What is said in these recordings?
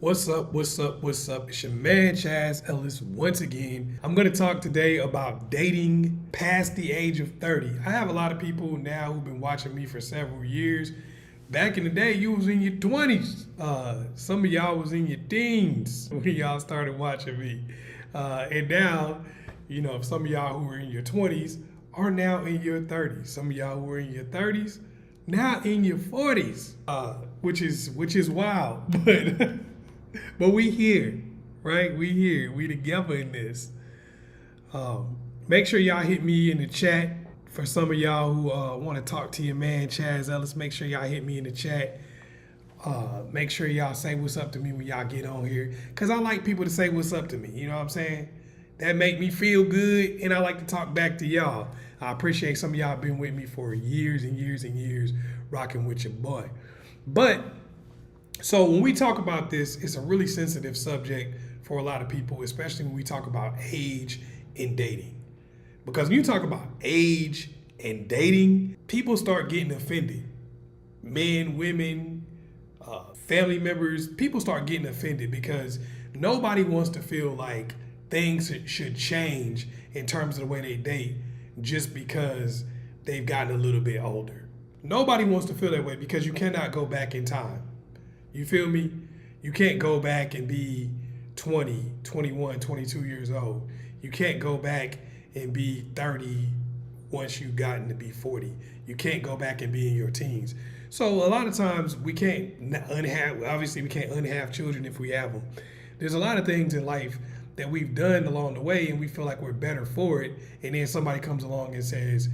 What's up? What's up? What's up? It's your man Chazz Ellis once again. I'm going to talk today about dating past the age of 30. I have a lot of people now who've been watching me for several years. Back in the day, you was in your 20s. Some of y'all was in your teens when y'all started watching me. And now, if some of y'all who were in your 20s are now in your 30s. Some of y'all who were in your 30s now in your 40s, which is wild. But we here, right? We here. We together in this. Make sure y'all hit me in the chat. For some of y'all who want to talk to your man, Chazz Ellis, make sure y'all hit me in the chat. Make sure y'all say what's up to me when y'all get on here. Because I like people to say what's up to me. You know what I'm saying? That make me feel good, and I like to talk back to y'all. I appreciate some of y'all been with me for years and years and years, rocking with your boy. So when we talk about this, it's a really sensitive subject for a lot of people, especially when we talk about age in dating. Because when you talk about age and dating, people start getting offended. Men, women, family members, people start getting offended because nobody wants to feel like things should change in terms of the way they date just because they've gotten a little bit older. Nobody wants to feel that way because you cannot go back in time. You feel me? You can't go back and be 20, 21, 22 years old. You can't go back and be 30 once you've gotten to be 40. You can't go back and be in your teens. So a lot of times we can't obviously we can't unhave children if we have them. There's a lot of things in life that we've done along the way and we feel like we're better for it. And then somebody comes along and says,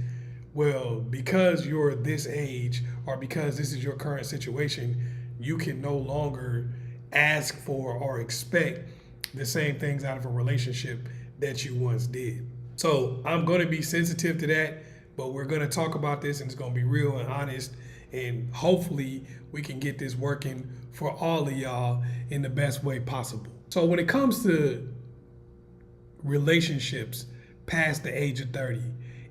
well, because you're this age or because this is your current situation, you can no longer ask for or expect the same things out of a relationship that you once did. So I'm going to be sensitive to that, but we're going to talk about this and it's going to be real and honest. And hopefully we can get this working for all of y'all in the best way possible. So when it comes to relationships past the age of 30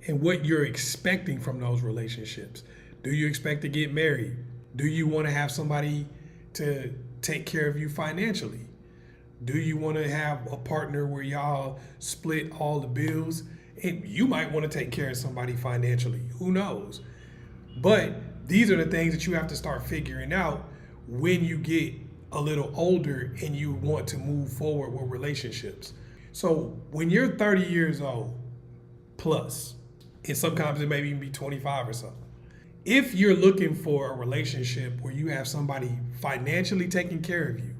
and what you're expecting from those relationships, do you expect to get married? Do you want to have somebody to take care of you financially? Do you want to have a partner where y'all split all the bills? And you might want to take care of somebody financially. Who knows? But these are the things that you have to start figuring out when you get a little older and you want to move forward with relationships. So when you're 30 years old plus, and sometimes it may even be 25 or something, if you're looking for a relationship where you have somebody financially taking care of you,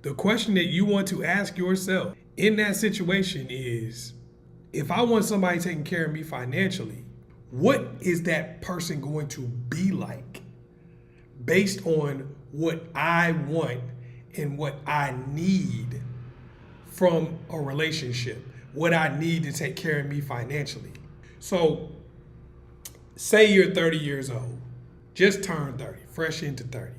the question that you want to ask yourself in that situation is, if I want somebody taking care of me financially, what is that person going to be like based on what I want and what I need from a relationship, what I need to take care of me financially? So say you're 30 years old, just turned 30, fresh into 30.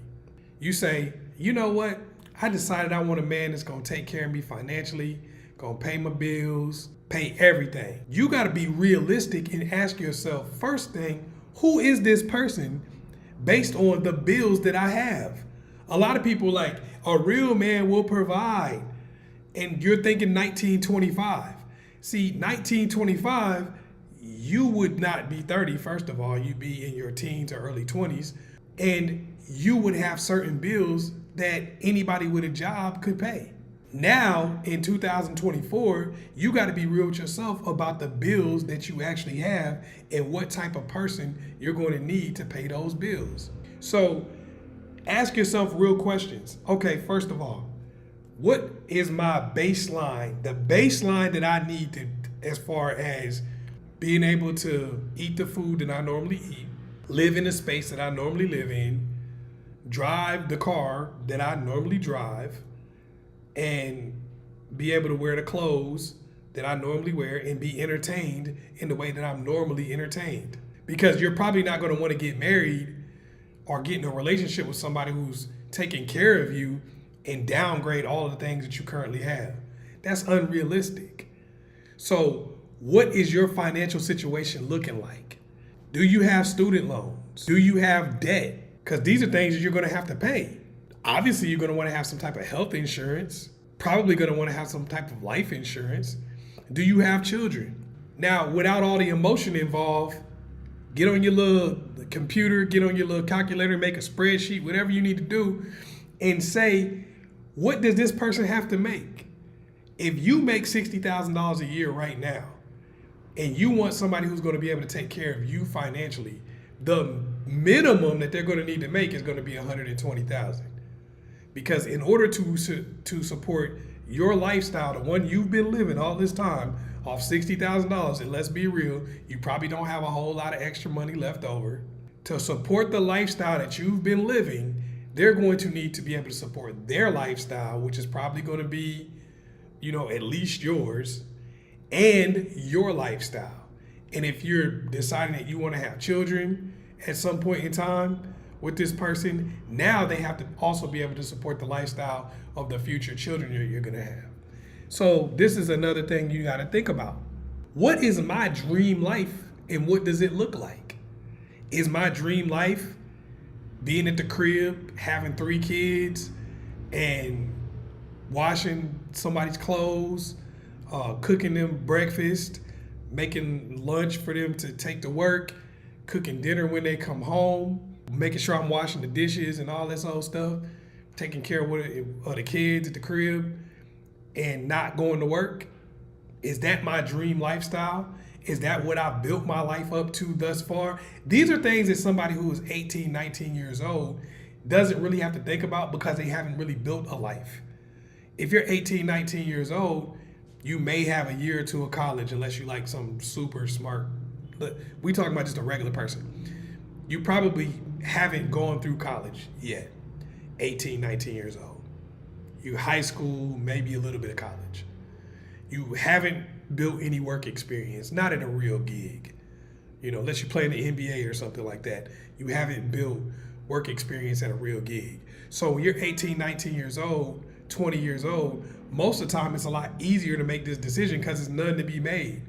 You say, you know what? I decided I want a man that's gonna take care of me financially, gonna pay my bills, pay everything. You gotta be realistic and ask yourself, first thing, who is this person based on the bills that I have? A lot of people like, a real man will provide. And you're thinking 1925. See, 1925, you would not be 30, first of all. You'd be in your teens or early 20s, and you would have certain bills that anybody with a job could pay. Now, in 2024, you got to be real with yourself about the bills that you actually have and what type of person you're going to need to pay those bills. So ask yourself real questions. Okay, first of all, what is my baseline? The baseline that I need to, as far as being able to eat the food that I normally eat, live in the space that I normally live in, drive the car that I normally drive, and be able to wear the clothes that I normally wear and be entertained in the way that I'm normally entertained. Because you're probably not going to want to get married or get in a relationship with somebody who's taking care of you and downgrade all of the things that you currently have. That's unrealistic. So what is your financial situation looking like? Do you have student loans? Do you have debt? Because these are things that you're going to have to pay. Obviously, you're going to want to have some type of health insurance, probably going to want to have some type of life insurance. Do you have children? Now, without all the emotion involved, get on your little computer, get on your little calculator, make a spreadsheet, whatever you need to do, and say, what does this person have to make? If you make $60,000 a year right now, and you want somebody who's going to be able to take care of you financially, the minimum that they're going to need to make is going to be $120,000. Because in order to support your lifestyle, the one you've been living all this time, off $60,000, and let's be real, you probably don't have a whole lot of extra money left over. To support the lifestyle that you've been living, they're going to need to be able to support their lifestyle, which is probably going to be, at least yours, and your lifestyle. And if you're deciding that you want to have children at some point in time with this person, now they have to also be able to support the lifestyle of the future children you're going to have. So this is another thing you got to think about. What is my dream life, and what does it look like? Is my dream life being at the crib, having 3 kids, and washing somebody's clothes, cooking them breakfast, making lunch for them to take to work, cooking dinner when they come home, making sure I'm washing the dishes and all this old stuff, taking care of the kids at the crib, and not going to work? Is that my dream lifestyle? Is that what I've built my life up to thus far? These are things that somebody who is 18, 19 years old doesn't really have to think about because they haven't really built a life. If you're 18, 19 years old, you may have a year or two of college unless you like some super smart. We talking about just a regular person. You probably haven't gone through college yet, 18, 19 years old. You high school, maybe a little bit of college. You haven't built any work experience, not in a real gig. Unless you play in the NBA or something like that, you haven't built work experience at a real gig. So when you're 18, 19 years old, 20 years old, most of the time it's a lot easier to make this decision because there's none to be made.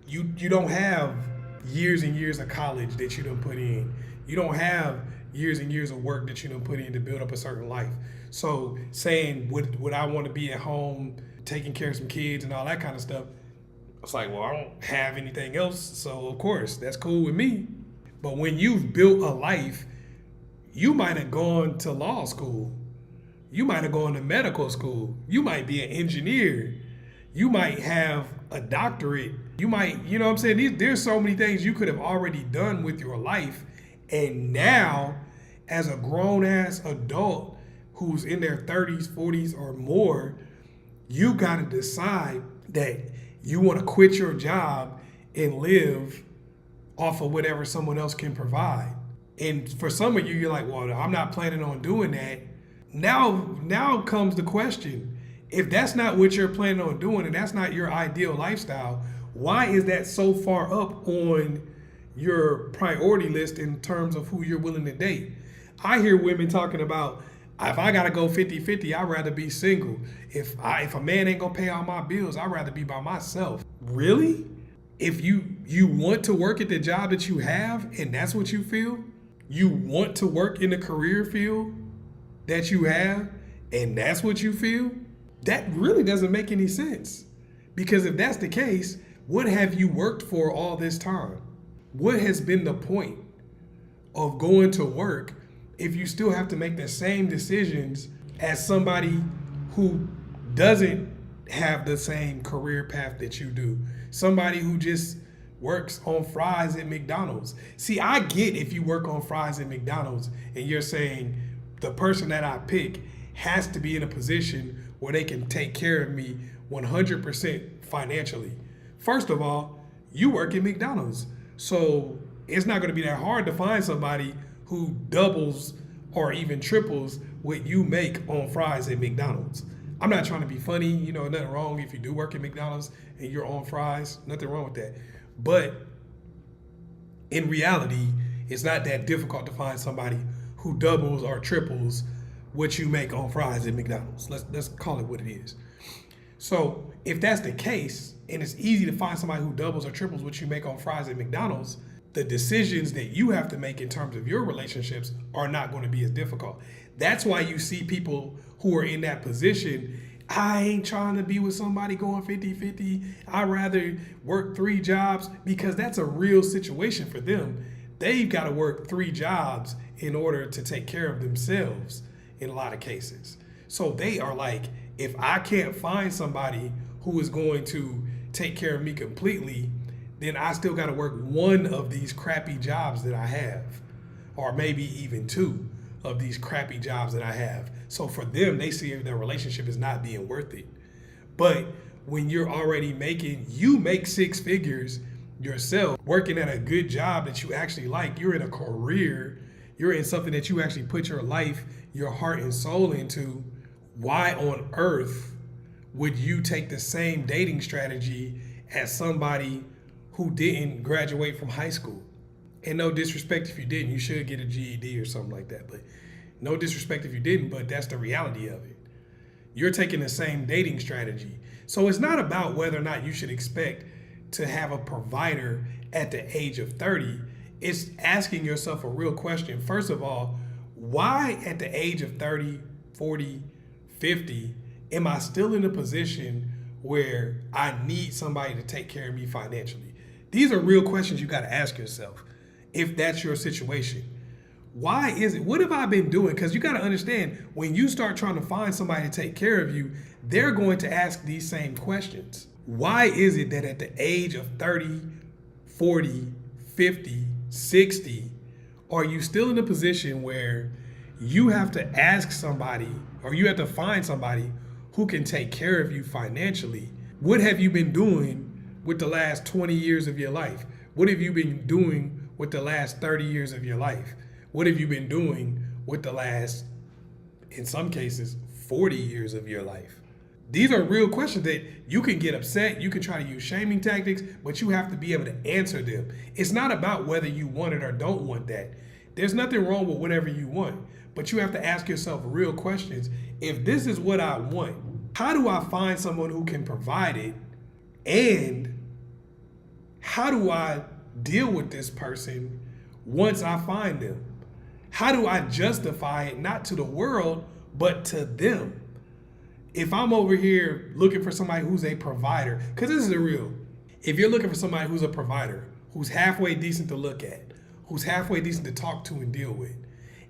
You don't have years and years of college that you done put in. You don't have years and years of work that you done put in to build up a certain life. So saying, would I want to be at home taking care of some kids and all that kind of stuff, it's like, well, I don't have anything else, so of course, that's cool with me. But when you've built a life, you might have gone to law school. You might have gone to medical school. You might be an engineer. You might have a doctorate. You might, what I'm saying? There's so many things you could have already done with your life. And now, as a grown-ass adult who's in their 30s, 40s, or more, you got to decide that you want to quit your job and live off of whatever someone else can provide. And for some of you, you're like, well, I'm not planning on doing that. Now comes the question. If that's not what you're planning on doing and that's not your ideal lifestyle, why is that so far up on your priority list in terms of who you're willing to date? I hear women talking about, if I gotta go 50-50, I'd rather be single. If a man ain't gonna pay all my bills, I'd rather be by myself. Really? If you want to work at the job that you have and that's what you feel, you want to work in the career field that you have and that's what you feel, that really doesn't make any sense. Because if that's the case, what have you worked for all this time? What has been the point of going to work if you still have to make the same decisions as somebody who doesn't have the same career path that you do? Somebody who just works on fries at McDonald's. See, I get if you work on fries at McDonald's and you're saying the person that I pick has to be in a position where they can take care of me 100% financially. First of all, you work at McDonald's. So it's not gonna be that hard to find somebody who doubles or even triples what you make on fries at McDonald's. I'm not trying to be funny, nothing wrong if you do work at McDonald's and you're on fries, nothing wrong with that. But in reality, it's not that difficult to find somebody who doubles or triples what you make on fries at McDonald's. Let's call it what it is. So if that's the case, and it's easy to find somebody who doubles or triples what you make on fries at McDonald's, the decisions that you have to make in terms of your relationships are not going to be as difficult. That's why you see people who are in that position. I ain't trying to be with somebody going 50-50. I'd rather work 3 jobs, because that's a real situation for them. They've got to work 3 jobs in order to take care of themselves in a lot of cases. So they are like, if I can't find somebody who is going to take care of me completely, then I still got to work 1 of these crappy jobs that I have, or maybe even 2 of these crappy jobs that I have. So for them, they see their relationship as not being worth it. But when you're already you make 6 figures yourself, working at a good job that you actually like, you're in a career, you're in something that you actually put your life, your heart and soul into, why on earth would you take the same dating strategy as somebody who didn't graduate from high school? And no disrespect if you didn't, you should get a GED or something like that. But no disrespect if you didn't, but that's the reality of it. You're taking the same dating strategy. So it's not about whether or not you should expect to have a provider at the age of 30. It's asking yourself a real question. First of all, why at the age of 30, 40, 50, am I still in a position where I need somebody to take care of me financially? These are real questions you got to ask yourself if that's your situation. Why is it? What have I been doing? Because you got to understand, when you start trying to find somebody to take care of you, they're going to ask these same questions. Why is it that at the age of 30, 40, 50, 60, are you still in a position where you have to ask somebody, or you have to find somebody who can take care of you financially? What have you been doing with the last 20 years of your life? What have you been doing with the last 30 years of your life? What have you been doing with the last, in some cases, 40 years of your life? These are real questions that you can get upset. You can try to use shaming tactics, but you have to be able to answer them. It's not about whether you want it or don't want that. There's nothing wrong with whatever you want, but you have to ask yourself real questions. If this is what I want, how do I find someone who can provide it? And how do I deal with this person once I find them? How do I justify it, not to the world, but to them? If I'm over here looking for somebody who's a provider, because this is the real, if you're looking for somebody who's a provider, who's halfway decent to look at, who's halfway decent to talk to and deal with,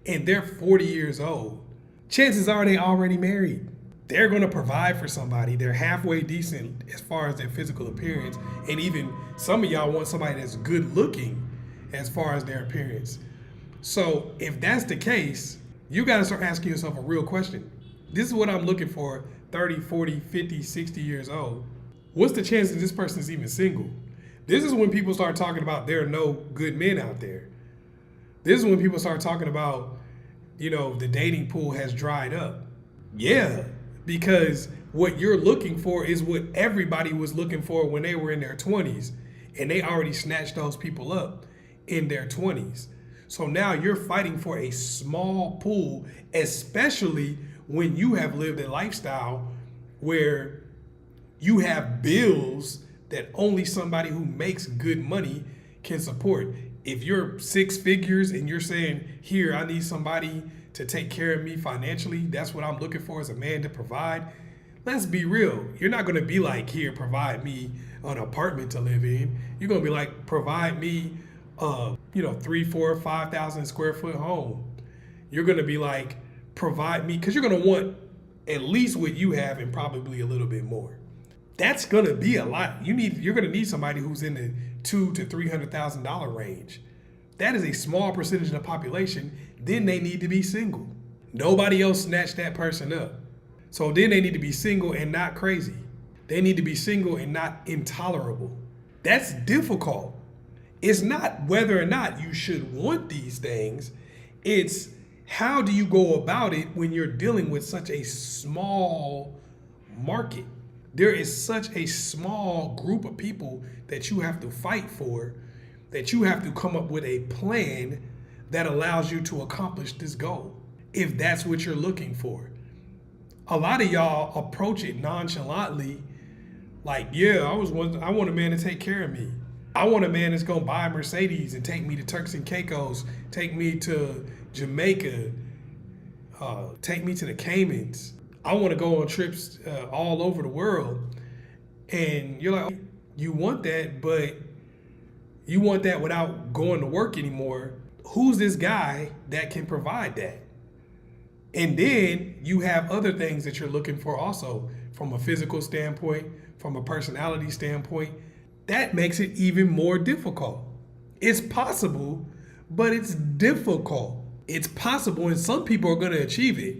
and they're 40 years old, chances are they already married. They're going to provide for somebody. They're halfway decent as far as their physical appearance. And even some of y'all want somebody that's good looking as far as their appearance. So if that's the case, you got to start asking yourself a real question. This is what I'm looking for, 30, 40, 50, 60 years old. What's the chance that this person is even single? This is when people start talking about there are no good men out there. This is when people start talking about, the dating pool has dried up. Yeah, because what you're looking for is what everybody was looking for when they were in their 20s. And they already snatched those people up in their 20s. So now you're fighting for a small pool, especially when you have lived a lifestyle where you have bills that only somebody who makes good money can support. If you're 6 figures and you're saying, here, I need somebody to take care of me financially, that's what I'm looking for as a man to provide. Let's be real. You're not going to be like, here, provide me an apartment to live in. You're going to be like, provide me 3, 4, 5,000 square foot home. You're going to be like, provide me, because you're going to want at least what you have and probably a little bit more. That's going to be a lot. You're going to need somebody who's in the $200,000 to $300,000 range. That is a small percentage of the population. Then they need to be single. Nobody else snatched that person up. So then they need to be single and not crazy. They need to be single and not intolerable. That's difficult. It's not whether or not you should want these things. It's how do you go about it when you're dealing with such a small market? There is such a small group of people that you have to fight for, that you have to come up with a plan that allows you to accomplish this goal, if that's what you're looking for. A lot of y'all approach it nonchalantly, like, yeah, I want a man to take care of me. I want a man that's gonna buy a Mercedes and take me to Turks and Caicos, take me to Jamaica, take me to the Caymans. I want to go on trips all over the world. And you're like, you want that, but you want that without going to work anymore. Who's this guy that can provide that? And then you have other things that you're looking for also, from a physical standpoint, from a personality standpoint. That makes it even more difficult. It's possible, but it's difficult. It's possible, and some people are going to achieve it.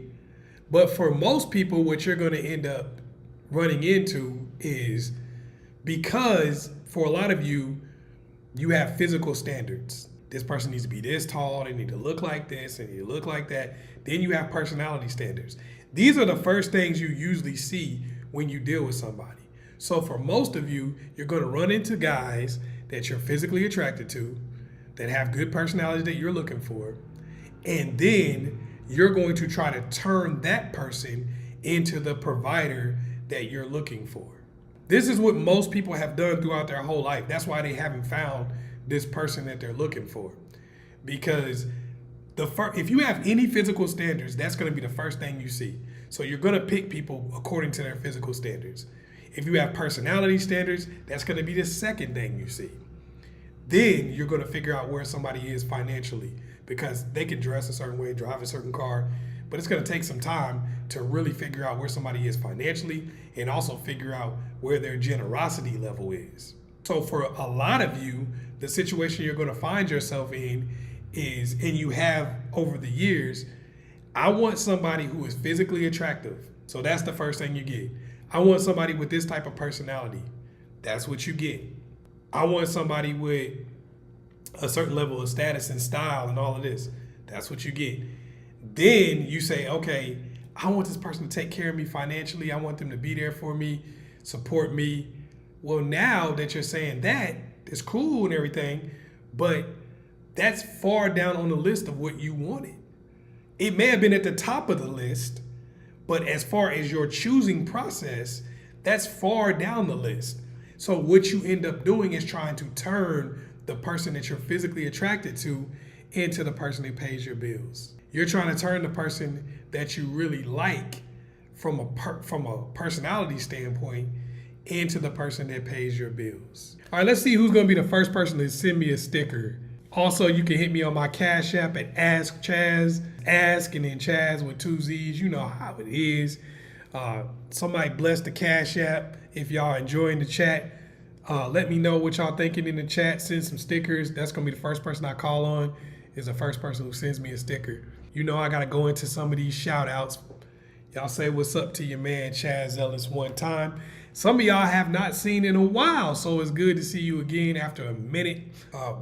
But for most people, what you're going to end up running into is, because for a lot of you, you have physical standards. This person needs to be this tall, they need to look like this, and you look like that. Then you have personality standards. These are the first things you usually see when you deal with somebody. So for most of you, you're going to run into guys that you're physically attracted to, that have good personalities that you're looking for, and then you're going to try to turn that person into the provider that you're looking for. This is what most people have done throughout their whole life. That's why they haven't found this person that they're looking for. Because if you have any physical standards, that's going to be the first thing you see. So you're going to pick people according to their physical standards. If you have personality standards, that's going to be the second thing you see. Then you're going to figure out where somebody is financially, because they can dress a certain way, drive a certain car, but it's going to take some time to really figure out where somebody is financially, and also figure out where their generosity level is. So for a lot of you, the situation you're going to find yourself in is, and you have over the years, I want somebody who is physically attractive. So that's the first thing you get. I want somebody with this type of personality. That's what you get. I want somebody with a certain level of status and style and all of this. That's what you get. Then you say, okay, I want this person to take care of me financially. I want them to be there for me, support me. Well, now that you're saying that, it's cool and everything, but that's far down on the list of what you wanted. It may have been at the top of the list, but as far as your choosing process, that's far down the list. So what you end up doing is trying to turn the person that you're physically attracted to into the person that pays your bills. You're trying to turn the person that you really like from a personality standpoint into the person that pays your bills. All right, let's see who's going to be the first person to send me a sticker. Also, you can hit me on my Cash App at Ask Chazz. Ask and then Chazz with 2 Z's. You know how it is. Somebody bless the Cash App. If y'all enjoying the chat, let me know what y'all thinking in the chat. Send some stickers. That's going to be the first person I call on, is the first person who sends me a sticker. You know I got to go into some of these shout outs. Y'all say what's up to your man Chazz Ellis one time. Some of y'all have not seen in a while, so it's good to see you again after a minute.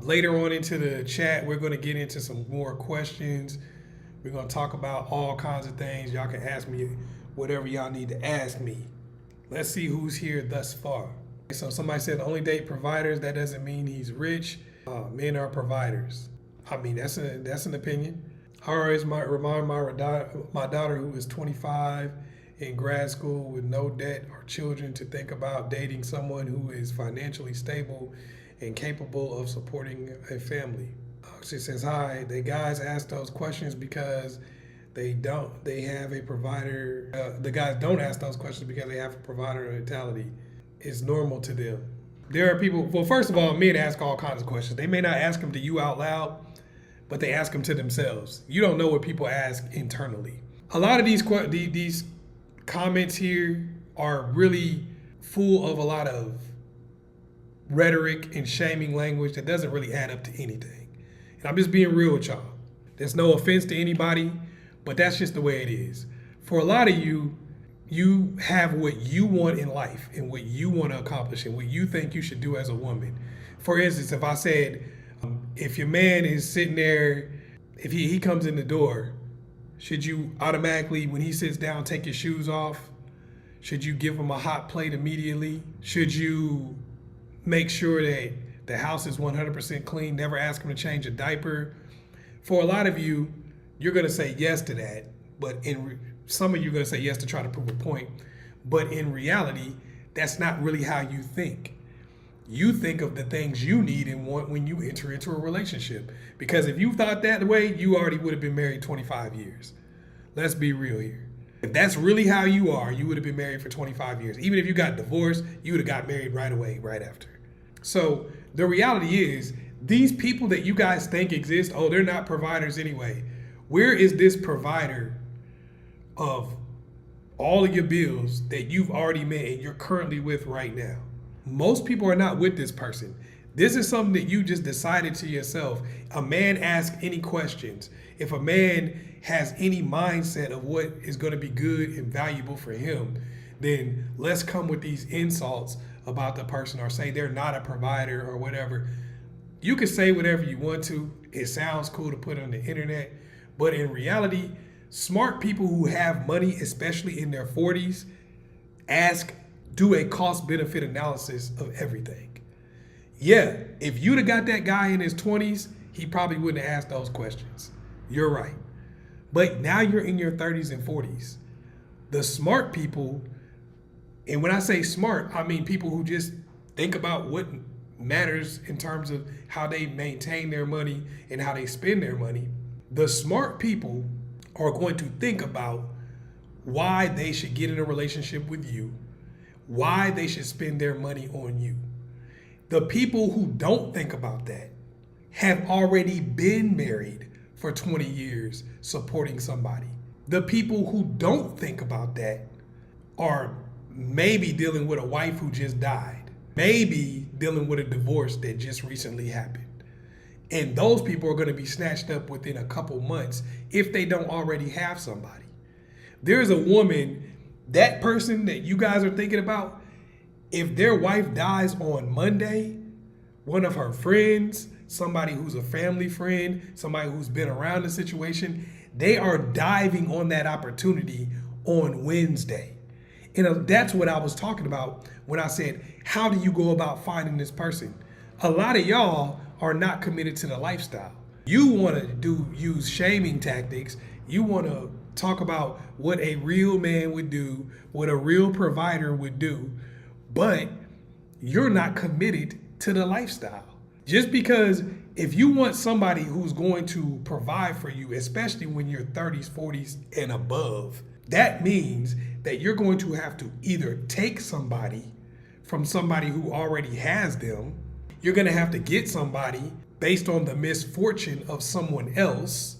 Later on into the chat, we're going to get into some more questions. We're going to talk about all kinds of things. Y'all can ask me whatever y'all need to ask me. Let's see who's here thus far. So somebody said only date providers. That doesn't mean he's rich. Men are providers. I mean, that's an opinion. I always might remind my daughter, who is 25, in grad school with no debt or children, to think about dating someone who is financially stable and capable of supporting a family. She says, hi, the guys ask those questions because they have a provider. The guys don't ask those questions because they have a provider mentality. It's normal to them. There are people, well, first of all, men ask all kinds of questions. They may not ask them to you out loud, but they ask them to themselves. You don't know what people ask internally. A lot of these comments here are really full of a lot of rhetoric and shaming language that doesn't really add up to anything. And I'm just being real with y'all. There's no offense to anybody, but that's just the way it is. For a lot of you, you have what you want in life and what you want to accomplish and what you think you should do as a woman. For instance, if I said, if your man is sitting there, if he comes in the door, should you automatically, when he sits down, take your shoes off? Should you give him a hot plate immediately? Should you make sure that the house is 100% clean, never ask him to change a diaper? For a lot of you, you're going to say yes to that, but some of you are going to say yes to try to prove a point. But in reality, that's not really how you think. You think of the things you need and want when you enter into a relationship. Because if you thought that way, you already would have been married 25 years. Let's be real here. If that's really how you are, you would have been married for 25 years. Even if you got divorced, you would have got married right away, right after. So the reality is, these people that you guys think exist, oh, they're not providers anyway. Where is this provider of all of your bills that you've already met and you're currently with right now? Most people are not with this person. This is something that you just decided to yourself. A man asks any questions. If a man has any mindset of what is going to be good and valuable for him, then let's come with these insults about the person or say they're not a provider or whatever. You can say whatever you want to. It sounds cool to put on the internet. But in reality, smart people who have money, especially in their 40s, do a cost-benefit analysis of everything. Yeah, if you'd have got that guy in his 20s, he probably wouldn't have asked those questions. You're right. But now you're in your 30s and 40s. The smart people, and when I say smart, I mean people who just think about what matters in terms of how they maintain their money and how they spend their money. The smart people are going to think about why they should get in a relationship with you, why they should spend their money on you. The people who don't think about that have already been married for 20 years supporting somebody. The people who don't think about that are maybe dealing with a wife who just died, maybe dealing with a divorce that just recently happened. And those people are going to be snatched up within a couple months if they don't already have somebody. There's a woman, that person that you guys are thinking about, if their wife dies on Monday, one of her friends, somebody who's a family friend, somebody who's been around the situation, they are diving on that opportunity on Wednesday. And that's what I was talking about when I said, how do you go about finding this person? A lot of y'all are not committed to the lifestyle. You want to use shaming tactics. You want to talk about what a real man would do, what a real provider would do, but you're not committed to the lifestyle. Just because if you want somebody who's going to provide for you, especially when you're 30s, 40s and above, that means that you're going to have to either take somebody from somebody who already has them. You're going to have to get somebody based on the misfortune of someone else,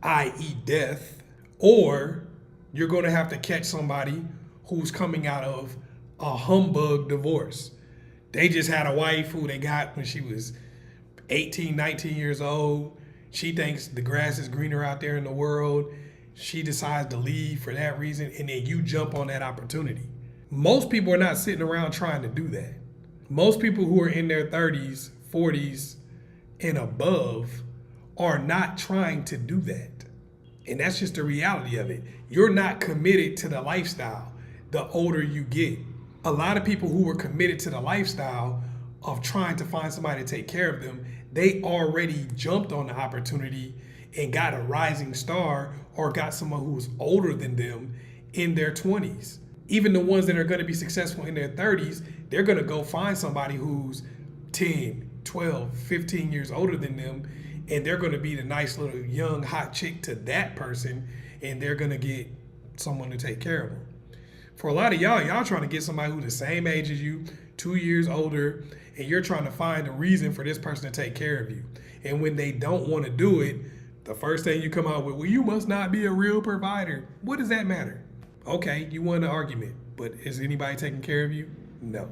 i.e. death, or you're going to have to catch somebody who's coming out of a humbug divorce. They just had a wife who they got when she was 18, 19 years old. She thinks the grass is greener out there in the world. She decides to leave for that reason, and then you jump on that opportunity. Most people are not sitting around trying to do that. Most people who are in their 30s, 40s, and above are not trying to do that. And that's just the reality of it. You're not committed to the lifestyle the older you get. A lot of people who were committed to the lifestyle of trying to find somebody to take care of them, they already jumped on the opportunity and got a rising star or got someone who's older than them in their 20s. Even the ones that are going to be successful in their 30s, they're going to go find somebody who's 10, 12, 15 years older than them, and they're going to be the nice little young hot chick to that person, and they're going to get someone to take care of them. For a lot of y'all trying to get somebody who's the same age as you, 2 years older, and you're trying to find a reason for this person to take care of you. And when they don't want to do it, the first thing you come out with, well, you must not be a real provider. What does that matter? Okay, you won the argument, but is anybody taking care of you? No.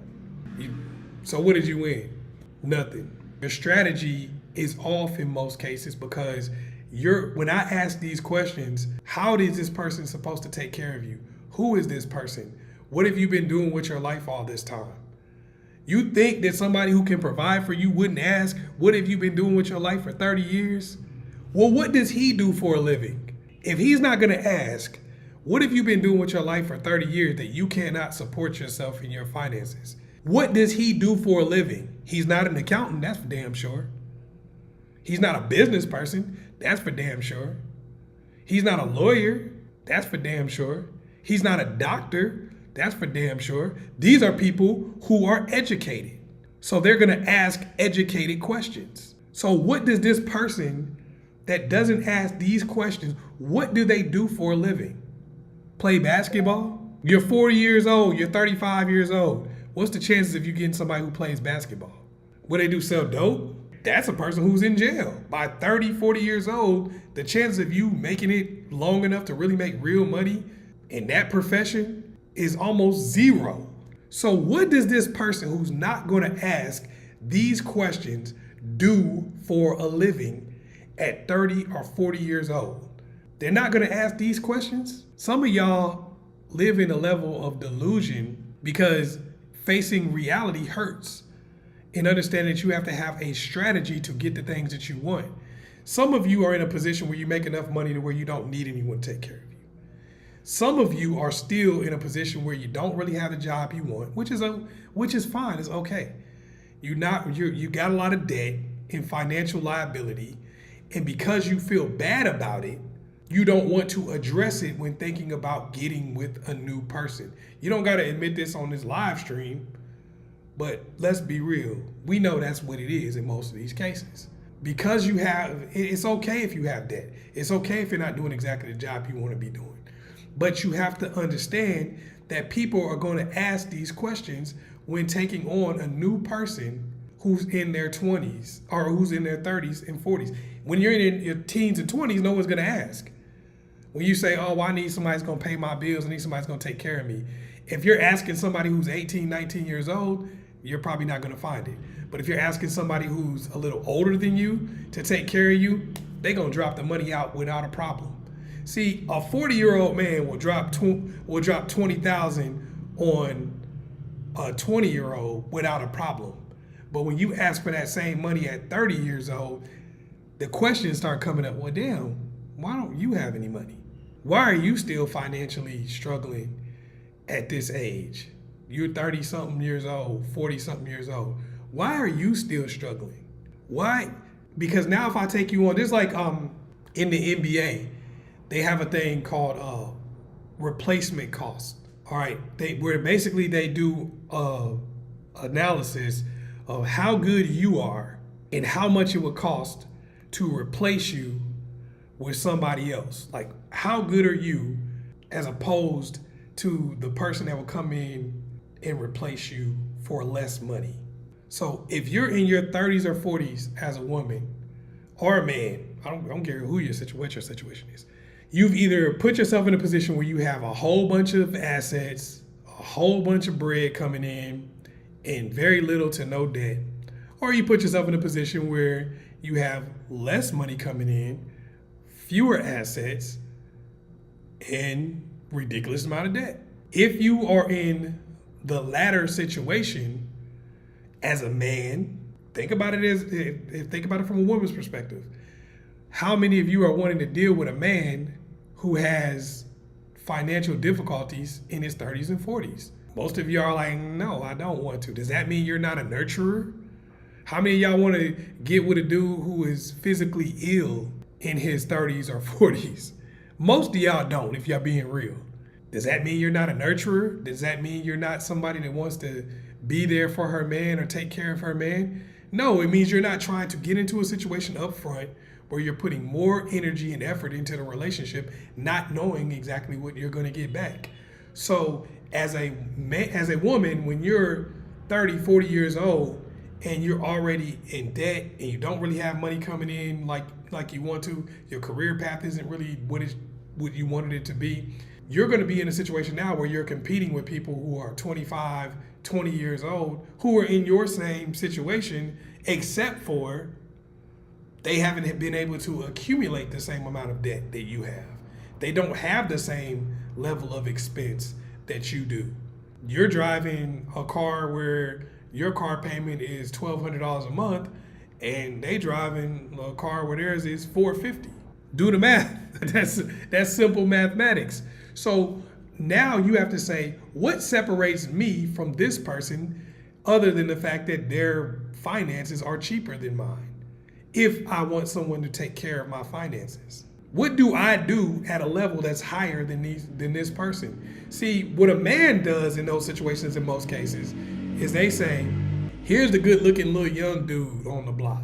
So what did you win? Nothing. Your strategy is off in most cases because when I ask these questions, how is this person supposed to take care of you? Who is this person? What have you been doing with your life all this time? You think that somebody who can provide for you wouldn't ask, what have you been doing with your life for 30 years? Well, what does he do for a living? If he's not going to ask, what have you been doing with your life for 30 years that you cannot support yourself in your finances? What does he do for a living? He's not an accountant, that's for damn sure. He's not a business person, that's for damn sure. He's not a lawyer, that's for damn sure. He's not a doctor, that's for damn sure. These are people who are educated. So they're going to ask educated questions. So what does this person that doesn't ask these questions, what do they do for a living? Play basketball? You're 40 years old, you're 35 years old. What's the chances of you getting somebody who plays basketball? What they do, sell dope? That's a person who's in jail. By 30, 40 years old, the chances of you making it long enough to really make real money in that profession is almost zero. So what does this person who's not going to ask these questions do for a living at 30 or 40 years old? They're not going to ask these questions. Some of y'all live in a level of delusion because facing reality hurts, and understanding that you have to have a strategy to get the things that you want. Some of you are in a position where you make enough money to where you don't need anyone to take care of you. Some of you are still in a position where you don't really have the job you want, which is fine. It's okay. You got a lot of debt and financial liability, and because you feel bad about it, you don't want to address it when thinking about getting with a new person. You don't got to admit this on this live stream, but let's be real. We know that's what it is in most of these cases. Because it's okay if you have debt. It's okay if you're not doing exactly the job you want to be doing. But you have to understand that people are going to ask these questions when taking on a new person who's in their 20s or who's in their 30s and 40s. When you're in your teens and 20s, no one's going to ask. When you say, oh, I need somebody who's going to pay my bills, I need somebody who's going to take care of me. If you're asking somebody who's 18, 19 years old, you're probably not going to find it. But if you're asking somebody who's a little older than you to take care of you, they're going to drop the money out without a problem. See, a 40-year-old man will drop $20,000 on a 20-year-old without a problem. But when you ask for that same money at 30 years old, the questions start coming up. Well, damn, why don't you have any money? Why are you still financially struggling at this age? You're 30-something years old, 40-something years old. Why are you still struggling? Why? Because now if I take you on, there's like in the NBA, they have a thing called replacement cost. All right, where basically they do analysis of how good you are and how much it would cost to replace you with somebody else. Like, how good are you as opposed to the person that will come in and replace you for less money. So if you're in your 30s or 40s as a woman or a man, I don't care what your situation is, you've either put yourself in a position where you have a whole bunch of assets, a whole bunch of bread coming in, and very little to no debt, or you put yourself in a position where you have less money coming in, fewer assets, and ridiculous amount of debt. If you are in the latter situation as a man, think about it from a woman's perspective. How many of you are wanting to deal with a man who has financial difficulties in his 30s and 40s? Most of you are like, no, I don't want to. Does that mean you're not a nurturer? How many of y'all want to get with a dude who is physically ill in his 30s or 40s? Most of y'all don't, if y'all being real. Does that mean you're not a nurturer? Does that mean you're not somebody that wants to be there for her man or take care of her man? No, it means you're not trying to get into a situation up front where you're putting more energy and effort into the relationship, not knowing exactly what you're going to get back. So as a woman, when you're 30, 40 years old and you're already in debt and you don't really have money coming in like you want to, your career path isn't really what you wanted it to be, you're going to be in a situation now where you're competing with people who are 25, 20 years old, who are in your same situation, except for they haven't been able to accumulate the same amount of debt that you have. They don't have the same level of expense that you do. You're driving a car where your car payment is $1,200 a month, and they driving a car where theirs is $450. Do the math. That's simple mathematics. So now you have to say, what separates me from this person other than the fact that their finances are cheaper than mine? If I want someone to take care of my finances, what do I do at a level that's higher than this person? See, what a man does in those situations in most cases is they say, here's the good looking little young dude on the block.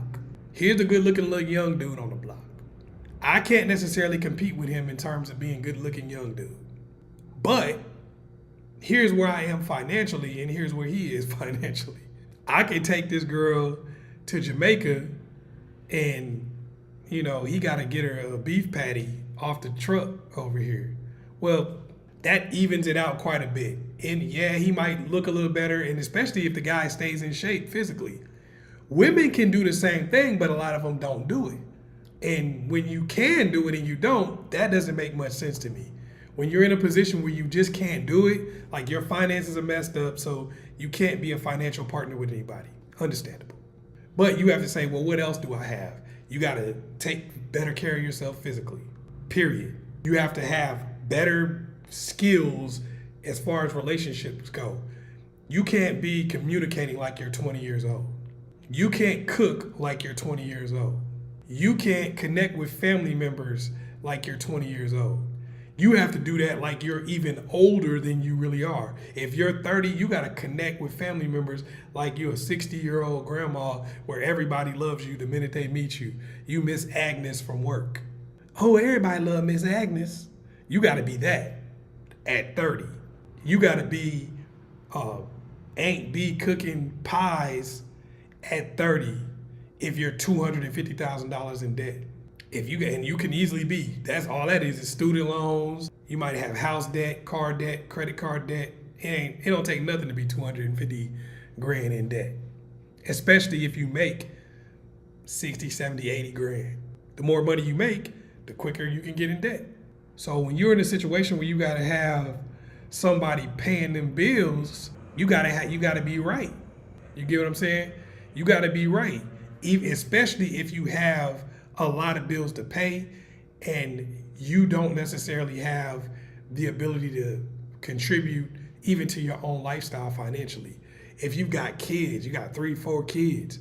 Here's the good looking little young dude on the block. I can't necessarily compete with him in terms of being good looking young dude. But here's where I am financially, and here's where he is financially. I can take this girl to Jamaica, and he got to get her a beef patty off the truck over here. Well, that evens it out quite a bit. And yeah, he might look a little better, and especially if the guy stays in shape physically. Women can do the same thing, but a lot of them don't do it. And when you can do it and you don't, that doesn't make much sense to me. When you're in a position where you just can't do it, like your finances are messed up, so you can't be a financial partner with anybody. Understandable. But you have to say, well, what else do I have? You got to take better care of yourself physically, period. You have to have better skills as far as relationships go. You can't be communicating like you're 20 years old. You can't cook like you're 20 years old. You can't connect with family members like you're 20 years old. You have to do that like you're even older than you really are. If you're 30, you got to connect with family members like you're a 60-year-old grandma where everybody loves you the minute they meet you. You Miss Agnes from work. Oh, everybody love Miss Agnes. You got to be that at 30. You got to be Aunt B cooking pies at 30 if you're $250,000 in debt. And you can easily be, that's all that is student loans. You might have house debt, car debt, credit card debt. It don't take nothing to be 250 grand in debt, especially if you make 60, 70, 80 grand. The more money you make, the quicker you can get in debt. So when you're in a situation where you gotta have somebody paying them bills, you gotta be right. You get what I'm saying? You gotta be right, especially if you have a lot of bills to pay and you don't necessarily have the ability to contribute even to your own lifestyle financially. If you've got kids, you got 3, 4 kids,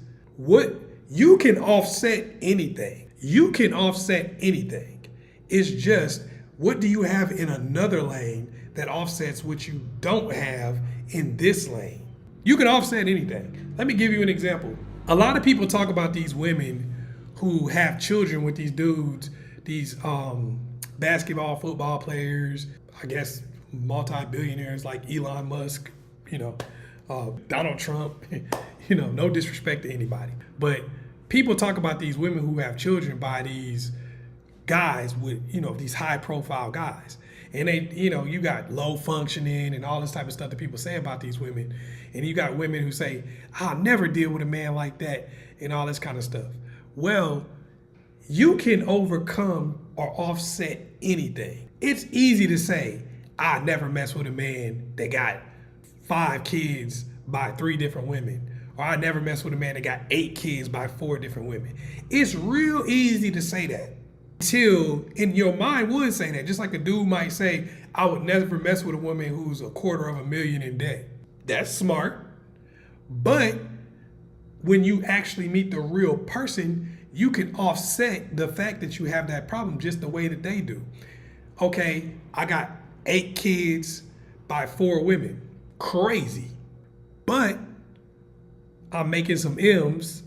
you can offset anything. You can offset anything. It's just, what do you have in another lane that offsets what you don't have in this lane? You can offset anything. Let me give you an example. A lot of people talk about these women who have children with these dudes, these basketball, football players, I guess multi-billionaires like Elon Musk, Donald Trump, no disrespect to anybody. But people talk about these women who have children by these guys with, these high profile guys. And they, you got low functioning and all this type of stuff that people say about these women. And you got women who say, I'll never deal with a man like that and all this kind of stuff. Well, you can overcome or offset anything. It's easy to say, I never mess with a man that got 5 kids by 3 different women. Or I never mess with a man that got 8 kids by 4 different women. It's real easy to say that. Until in your mind would say that. Just like a dude might say, I would never mess with a woman who's $250,000 in debt. That's smart. But when you actually meet the real person, you can offset the fact that you have that problem just the way that they do. Okay, I got 8 kids by 4 women. Crazy. But I'm making some M's,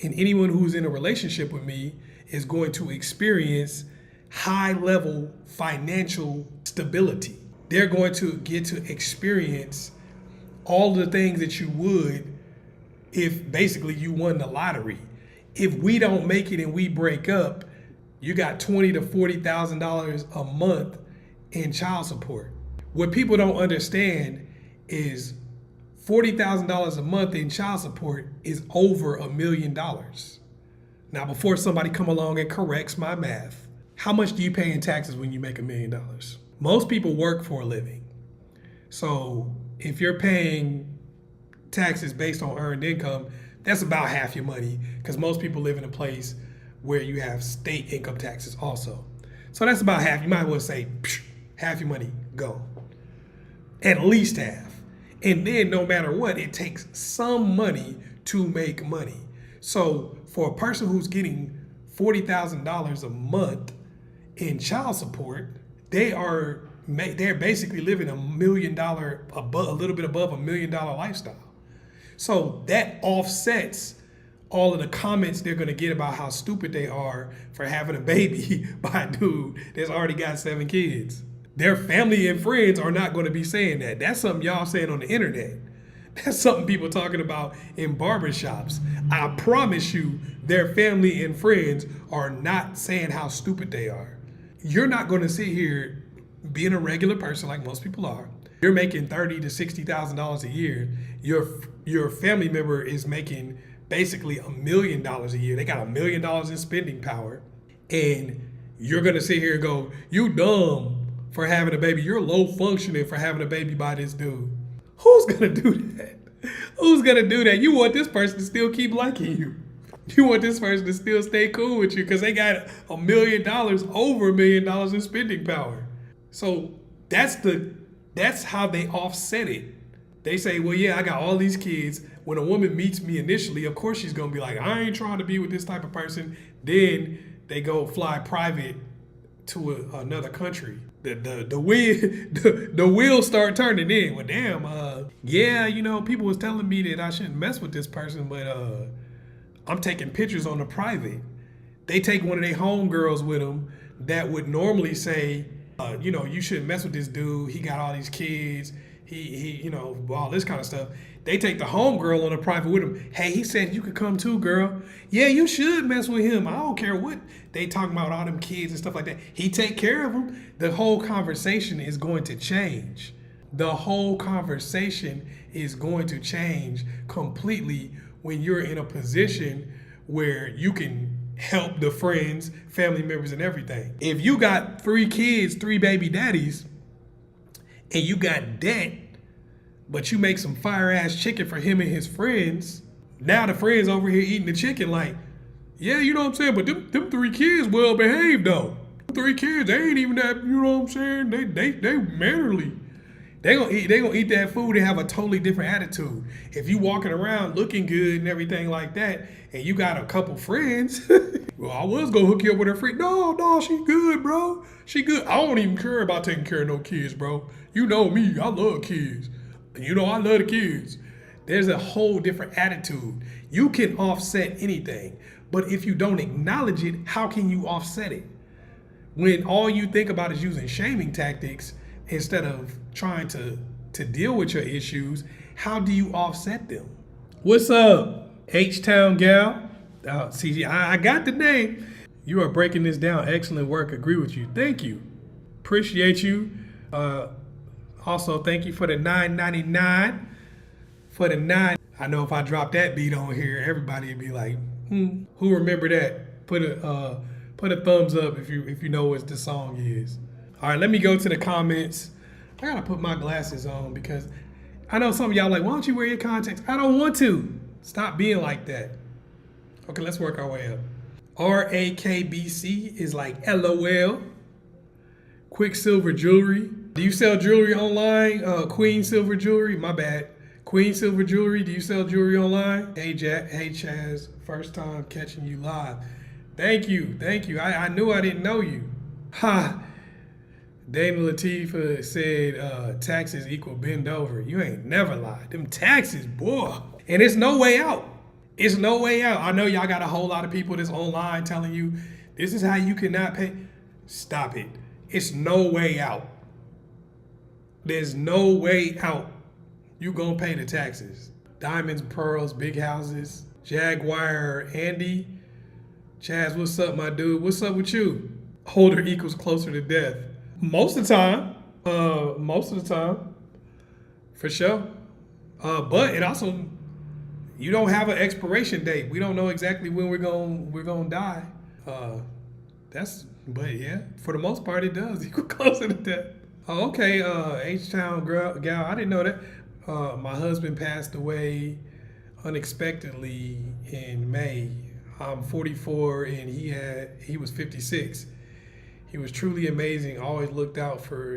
and anyone who's in a relationship with me is going to experience high-level financial stability. They're going to get to experience all the things that you would if basically you won the lottery. If we don't make it and we break up, you got $20,000 to $40,000 a month in child support. What people don't understand is $40,000 a month in child support is over $1 million. Now, before somebody come along and corrects my math, how much do you pay in taxes when you make $1 million? Most people work for a living. So if you're paying taxes based on earned income, that's about half your money, because most people live in a place where you have state income taxes also. So that's about half. You might well say half your money go. At least half. And then no matter what, it takes some money to make money. So for a person who's getting $40,000 a month in child support, they're basically living $1 million, a little bit above $1 million lifestyle. So that offsets all of the comments they're gonna get about how stupid they are for having a baby by a dude that's already got 7 kids. Their family and friends are not gonna be saying that. That's something y'all saying on the internet. That's something people talking about in barbershops. I promise you, their family and friends are not saying how stupid they are. You're not gonna sit here being a regular person like most people are. You're making $30,000 to $60,000 a year. Your family member is making basically $1 million a year. They got $1 million in spending power, and you're gonna sit here and go, "You dumb for having a baby. You're low functioning for having a baby by this dude." Who's gonna do that? Who's gonna do that? You want this person to still keep liking you. You want this person to still stay cool with you because they got $1 million, over $1 million in spending power. So that's how they offset it. They say, well, yeah, I got all these kids. When a woman meets me initially, of course she's gonna be like, I ain't trying to be with this type of person. Then they go fly private to another country. The wheels start turning in. Well, damn, yeah, people was telling me that I shouldn't mess with this person, but I'm taking pictures on the private. They take one of their homegirls with them that would normally say, you shouldn't mess with this dude. He got all these kids. He, all this kind of stuff. They take the homegirl on a private with him. Hey, he said you could come too, girl. Yeah, you should mess with him. I don't care what they talking about, all them kids and stuff like that. He take care of them. The whole conversation is going to change. The whole conversation is going to change completely when you're in a position where you can help the friends, family members, and everything. If you got 3 kids, 3 baby daddies, and you got debt, but you make some fire ass chicken for him and his friends, now the friends over here eating the chicken like, yeah, you know what I'm saying, but them 3 kids well behaved though. 3 kids, they ain't even that, you know what I'm saying? They mannerly. They gonna eat that food and have a totally different attitude. If you walking around looking good and everything like that, and you got a couple friends, well, I was gonna hook you up with her friend. No, she good, bro. She good. I don't even care about taking care of no kids, bro. You know me, I love kids. I love the kids. There's a whole different attitude. You can offset anything, but if you don't acknowledge it, how can you offset it? When all you think about is using shaming tactics instead of trying to deal with your issues, how do you offset them? What's up, H-Town gal? CG, I got the name. You are breaking this down. Excellent work. Agree with you. Thank you. Appreciate you. Also, thank you for the $9.99. For the 9. I know if I drop that beat on here, everybody would be like, who remember that? Put a thumbs up if you know what the song is. All right, let me go to the comments. I gotta put my glasses on because I know some of y'all like, why don't you wear your contacts? I don't want to. Stop being like that. Okay, let's work our way up. RAKBC is like LOL. Quicksilver Jewelry. Do you sell jewelry online? Queen Silver Jewelry, my bad. Queen Silver Jewelry, do you sell jewelry online? Hey Jack, hey Chazz, first time catching you live. Thank you. I knew I didn't know you. Ha. Dana Latifah said taxes equal bend over. You ain't never lied. Them taxes, boy. And it's no way out. It's no way out. I know y'all got a whole lot of people that's online telling you this is how you cannot pay. Stop it. It's no way out. There's no way out. You gonna pay the taxes. Diamonds, pearls, big houses. Jaguar, Andy. Chazz, what's up, my dude? What's up with you? Older equals closer to death. Most of the time. For sure. But it also, you don't have an expiration date. We don't know exactly when we're gonna die. But yeah, for the most part, it does equal closer to death. Oh, okay, H-Town gal, I didn't know that. My husband passed away unexpectedly in May. I'm 44 and he was 56. He was truly amazing. We always looked out for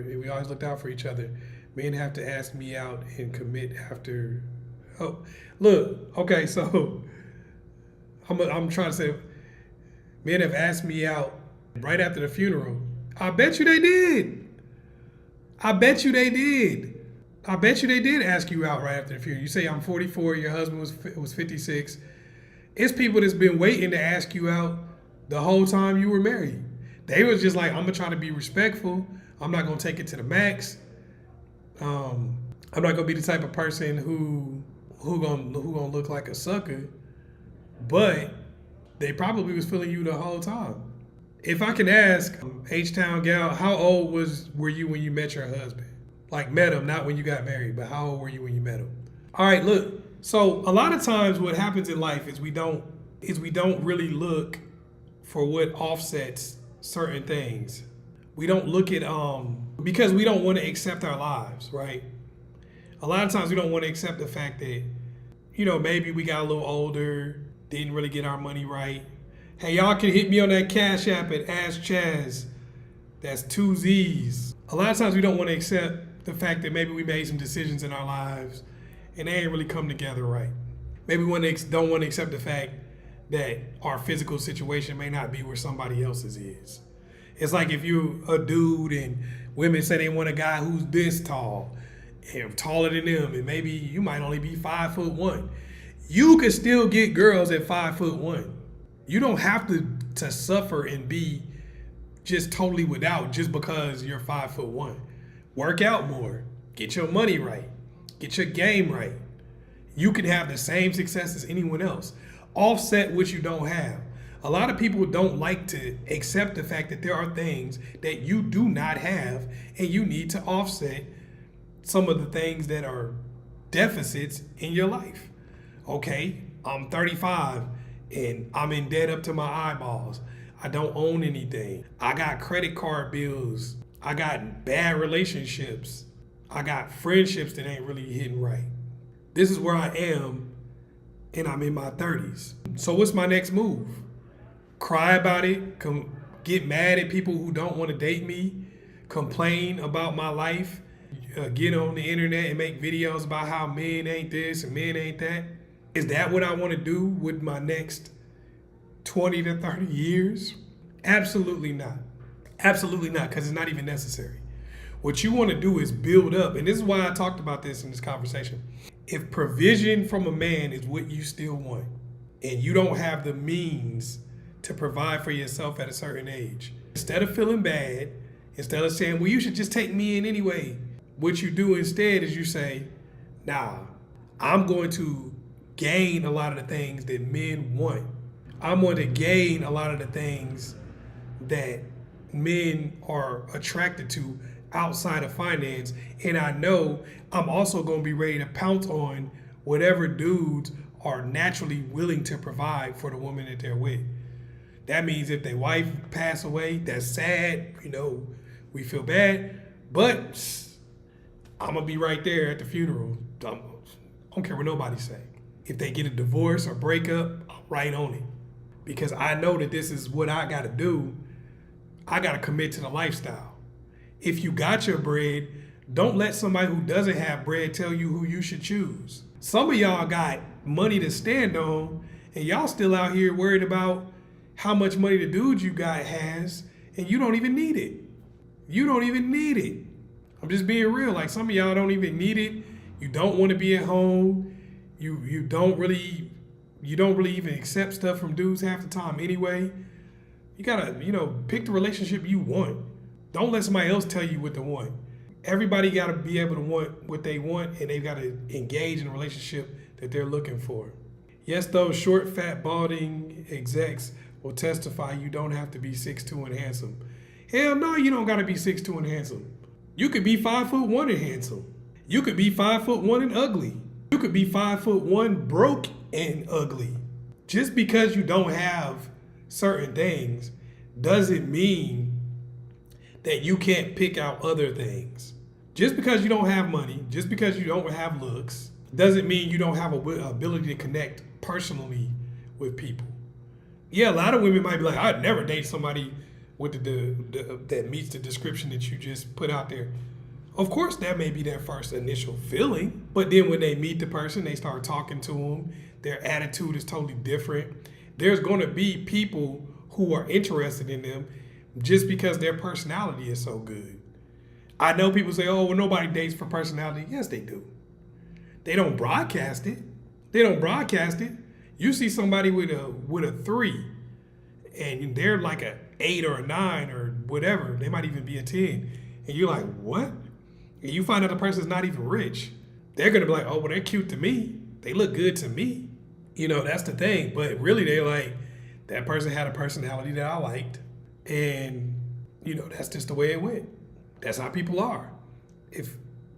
each other. Men have to ask me out and commit after. Oh, look, okay, so I'm trying to say, men have asked me out right after the funeral. I bet you they did. I bet you they did ask you out right after the funeral. You say I'm 44, your husband was 56, It's people that's been waiting to ask you out the whole time you were married. They was just like, I'm gonna try to be respectful. I'm not gonna take it to the max. I'm not gonna be the type of person who gonna look like a sucker. But they probably was feeling you the whole time. If I can ask, H-Town gal, how old were you when you met your husband? Like met him, not when you got married, but how old were you when you met him? All right, look. So a lot of times what happens in life is we don't really look for what offsets certain things. We don't look at because we don't want to accept our lives, right? A lot of times we don't want to accept the fact that, maybe we got a little older, didn't really get our money right. Hey, y'all can hit me on that Cash App at Ask Chazz. That's 2 Z's. A lot of times we don't want to accept the fact that maybe we made some decisions in our lives and they ain't really come together right. Maybe we don't want to accept the fact that our physical situation may not be where somebody else's is. It's like if you're a dude and women say they want a guy who's this tall and taller than them, and maybe you might only be 5'1". You could still get girls at 5'1". You don't have to suffer and be just totally without just because you're 5'1". Work out more. Get your money right. Get your game right. You can have the same success as anyone else. Offset what you don't have. A lot of people don't like to accept the fact that there are things that you do not have and you need to offset some of the things that are deficits in your life. Okay, I'm 35 and I'm in debt up to my eyeballs. I don't own anything. I got credit card bills. I got bad relationships. I got friendships that ain't really hitting right. This is where I am and I'm in my 30s. So what's my next move? Cry about it, get mad at people who don't want to date me, complain about my life, get on the internet and make videos about how men ain't this and men ain't that. Is that what I want to do with my next 20 to 30 years? Absolutely not. Absolutely not, because it's not even necessary. What you want to do is build up, and this is why I talked about this in this conversation. If provision from a man is what you still want, and you don't have the means to provide for yourself at a certain age, instead of feeling bad, instead of saying, well, you should just take me in anyway, what you do instead is you say, nah, I'm going to gain a lot of the things that men want. I'm going to gain a lot of the things that men are attracted to outside of finance. And I know I'm also going to be ready to pounce on whatever dudes are naturally willing to provide for the woman that they're with. That means if their wife pass away, that's sad, we feel bad, but I'm gonna be right there at the funeral. I don't care what nobody say. If they get a divorce or breakup, I'm right on it. Because I know that this is what I gotta do. I gotta commit to the lifestyle. If you got your bread, don't let somebody who doesn't have bread tell you who you should choose. Some of y'all got money to stand on, and y'all still out here worried about how much money the dude you got has, and you don't even need it. You don't even need it. I'm just being real. Like, some of y'all don't even need it. You don't want to be at home. You don't really even accept stuff from dudes half the time anyway. You gotta, pick the relationship you want. Don't let somebody else tell you what they want. Everybody gotta be able to want what they want, and they've gotta engage in a relationship that they're looking for. Yes, those short, fat, balding execs will testify you don't have to be 6'2" and handsome. Hell no, you don't gotta be 6'2" and handsome. You could be 5'1" and handsome. You could be 5'1" and ugly. You could be 5'1" broke and ugly. Just because you don't have certain things doesn't mean that you can't pick out other things. Just because you don't have money, just because you don't have looks, doesn't mean you don't have a ability to connect personally with people. Yeah, a lot of women might be like, I'd never date somebody with that meets the description that you just put out there. Of course, that may be their first initial feeling, but then when they meet the person, they start talking to them, their attitude is totally different. There's going to be people who are interested in them just because their personality is so good. I know people say, oh, well, nobody dates for personality. Yes, they do. They don't broadcast it. You see somebody with a 3, and they're like a 8 or a 9 or whatever. They might even be a 10, and you're like, what? And you find out the person's not even rich. They're gonna be like, oh, well, they're cute to me. They look good to me. You know, that's the thing. But really, they're like, that person had a personality that I liked, and you know, that's just the way it went. That's how people are. If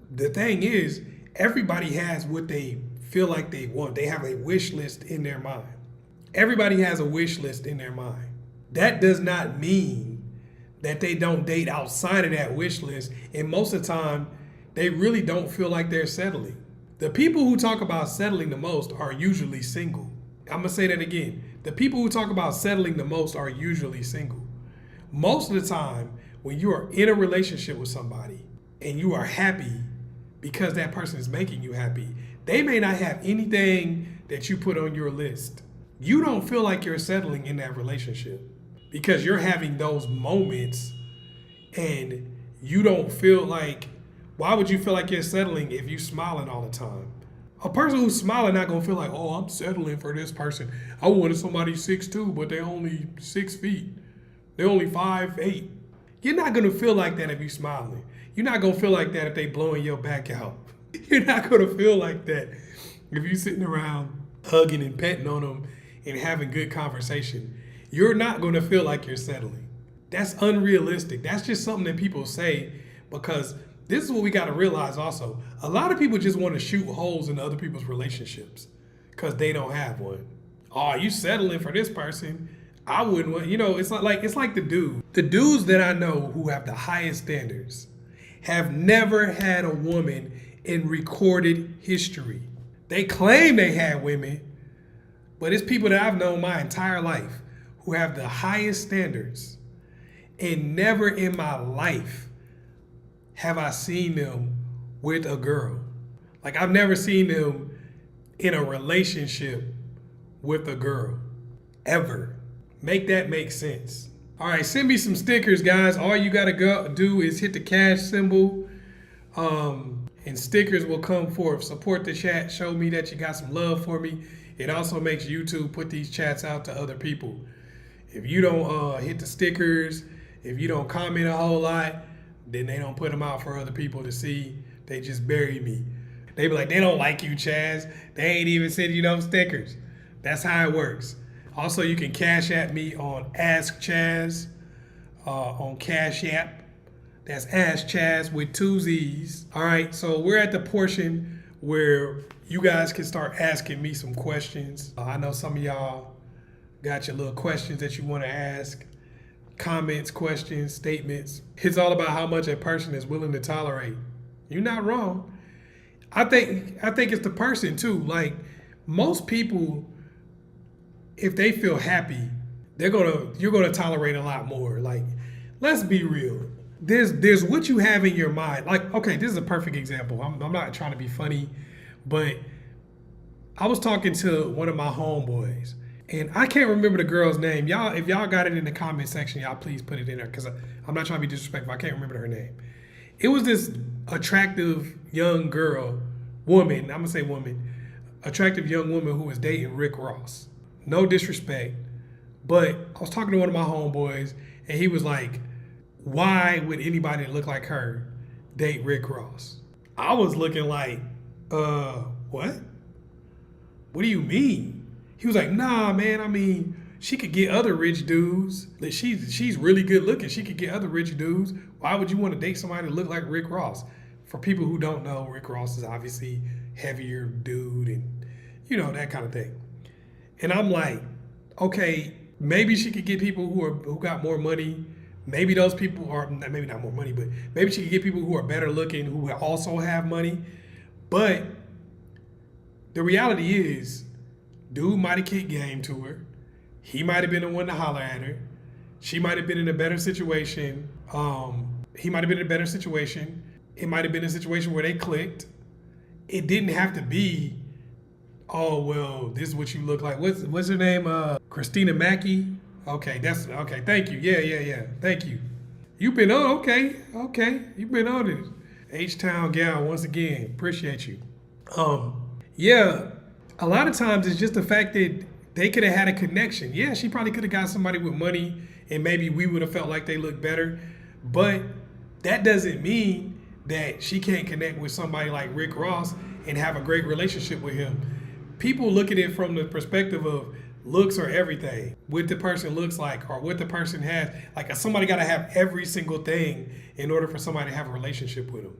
the thing is, everybody has what they feel like they want. They have a wish list in their mind. Everybody has a wish list in their mind. That does not mean that they don't date outside of that wish list. And most of the time, they really don't feel like they're settling. The people who talk about settling the most are usually single. I'm gonna say that again. The people who talk about settling the most are usually single. Most of the time, when you are in a relationship with somebody and you are happy because that person is making you happy, they may not have anything that you put on your list. You don't feel like you're settling in that relationship because you're having those moments, and you don't feel like, why would you feel like you're settling if you're smiling all the time? A person who's smiling not gonna feel like, oh, I'm settling for this person. I wanted somebody 6'2", but they're only 6 feet. They're only 5'8". You're not gonna feel like that if you're smiling. You're not gonna feel like that if they blowing your back out. You're not gonna feel like that if you're sitting around hugging and petting on them and having good conversation. You're not gonna feel like you're settling. That's unrealistic. That's just something that people say because this is what we gotta realize also. A lot of people just wanna shoot holes in other people's relationships because they don't have one. Oh, you settling for this person? I wouldn't want, you know, it's like the dudes that I know who have the highest standards have never had a woman in recorded history. They claim they had women, but it's people that I've known my entire life who have the highest standards, and never in my life have I seen them with a girl. Like, I've never seen them in a relationship with a girl, ever. Make that make sense. All right, send me some stickers, guys. All you gotta go do is hit the cash symbol, and stickers will come forth. Support the chat. Show me that you got some love for me. It also makes YouTube put these chats out to other people. If you don't hit the stickers, if you don't comment a whole lot, then they don't put them out for other people to see. They just bury me. They be like, they don't like you, Chazz. They ain't even sending you no stickers. That's how it works. Also, you can cash at me on Ask Chazz on Cash App. That's Ask Chazz with 2 Z's. All right, so we're at the portion where you guys can start asking me some questions. I know some of y'all got your little questions that you want to ask. Comments, questions, statements. It's all about how much a person is willing to tolerate. You're not wrong. I think it's the person too. Like, most people, if they feel happy, you're gonna tolerate a lot more. Like, let's be real. There's what you have in your mind. Like, okay, this is a perfect example. I'm not trying to be funny, but I was talking to one of my homeboys, and I can't remember the girl's name. Y'all, if y'all got it in the comment section, y'all please put it in there, because I'm not trying to be disrespectful. I can't remember her name. It was this attractive young woman, I'm gonna say woman, attractive young woman who was dating Rick Ross. No disrespect, but I was talking to one of my homeboys, and he was like, why would anybody that look like her date Rick Ross? I was looking like, what? What do you mean? He was like, nah, man, I mean, she could get other rich dudes. Like, she's really good looking. She could get other rich dudes. Why would you want to date somebody that look like Rick Ross? For people who don't know, Rick Ross is obviously heavier dude and, you know, that kind of thing. And I'm like, okay, maybe she could get people who got more money. Maybe those people are, maybe not more money, but maybe she could get people who are better looking, who also have money. But the reality is, dude might have kicked game to her. He might have been the one to holler at her. She might have been in a better situation. He might have been in a better situation. It might have been a situation where they clicked. It didn't have to be, oh, well, this is what you look like. What's her name? Christina Mackey? Okay, okay, thank you. Yeah. Thank you. You've been on, okay. You've been on it. H-Town gal, once again, appreciate you. Yeah, A lot of times it's just the fact that they could have had a connection. Yeah, she probably could have got somebody with money and maybe we would have felt like they looked better. But that doesn't mean that she can't connect with somebody like Rick Ross and have a great relationship with him. People look at it from the perspective of looks are everything. What the person looks like or what the person has. Like somebody got to have every single thing in order for somebody to have a relationship with them.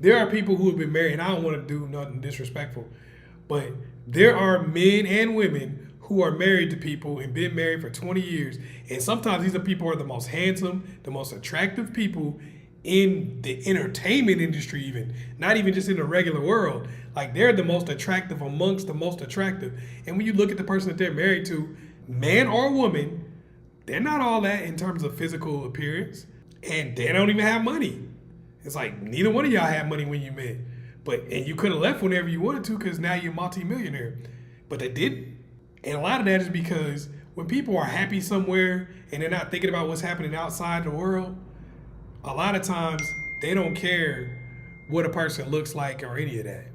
There are people who have been married, and I don't want to do nothing disrespectful, but there are men and women who are married to people and been married for 20 years. And sometimes these are people who are the most handsome, the most attractive people in the entertainment industry, even not even just in the regular world. Like they're the most attractive amongst the most attractive. And when you look at the person that they're married to, man or woman, they're not all that in terms of physical appearance, and they don't even have money. It's like neither one of y'all had money when you met, and you could have left whenever you wanted to because now you're a multi-millionaire, but they didn't. And a lot of that is because when people are happy somewhere and they're not thinking about what's happening outside the world, a lot of times they don't care what a person looks like or any of that.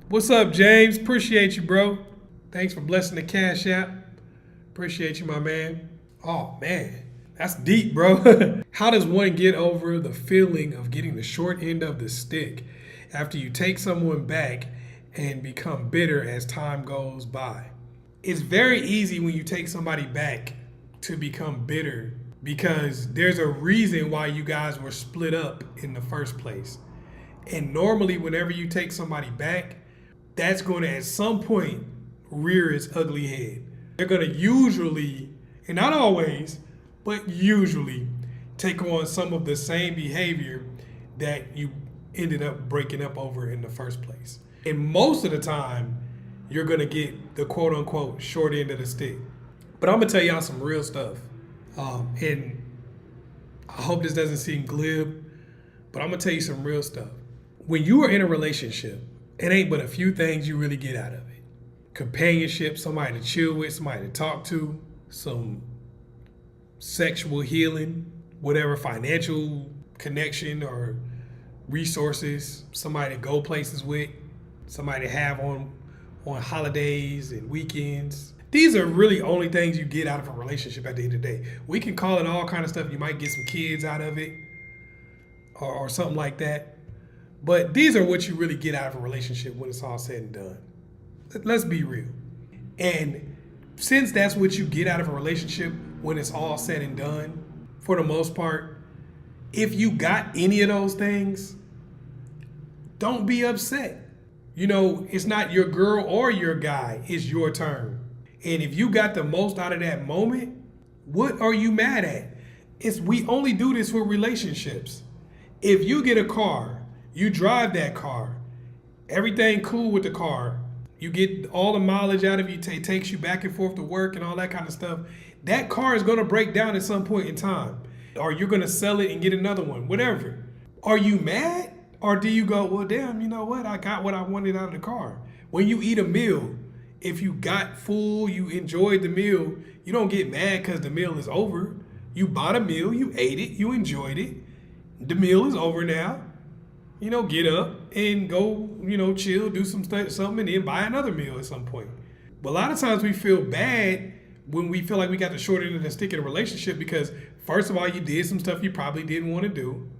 What's up, James? Appreciate you, bro. Thanks for blessing the Cash App. Appreciate you, my man. Oh, man. That's deep, bro. How does one get over the feeling of getting the short end of the stick after you take someone back and become bitter as time goes by? It's very easy when you take somebody back to become bitter because there's a reason why you guys were split up in the first place. And normally whenever you take somebody back, that's going to at some point rear its ugly head. They're going to usually, and not always, but usually take on some of the same behavior that you ended up breaking up over in the first place. And most of the time, you're going to get the quote unquote short end of the stick. But I'm going to tell y'all some real stuff. And I hope this doesn't seem glib, but I'm going to tell you some real stuff. When you are in a relationship, it ain't but a few things you really get out of it. Companionship, somebody to chill with, somebody to talk to, some sexual healing, whatever, financial connection or resources, somebody to go places with, somebody to have on holidays and weekends. These are really only things you get out of a relationship at the end of the day. We can call it all kind of stuff. You might get some kids out of it or something like that. But these are what you really get out of a relationship when it's all said and done. Let's be real. And since that's what you get out of a relationship when it's all said and done, for the most part, if you got any of those things, don't be upset. You know, it's not your girl or your guy, it's your turn. And if you got the most out of that moment, what are you mad at? We only do this for relationships. If you get a car, you drive that car, everything cool with the car, you get all the mileage out of you, takes you back and forth to work and all that kind of stuff, that car is going to break down at some point in time. Or you're going to sell it and get another one, whatever. Are you mad? Or do you go, well, damn, you know what? I got what I wanted out of the car. When you eat a meal, if you got full, you enjoyed the meal, you don't get mad because the meal is over. You bought a meal, you ate it, you enjoyed it. The meal is over now. You know, get up and go, you know, chill, do something, and then buy another meal at some point. But a lot of times we feel bad when we feel like we got the short end of the stick in a relationship because, first of all, you did some stuff you probably didn't want to do.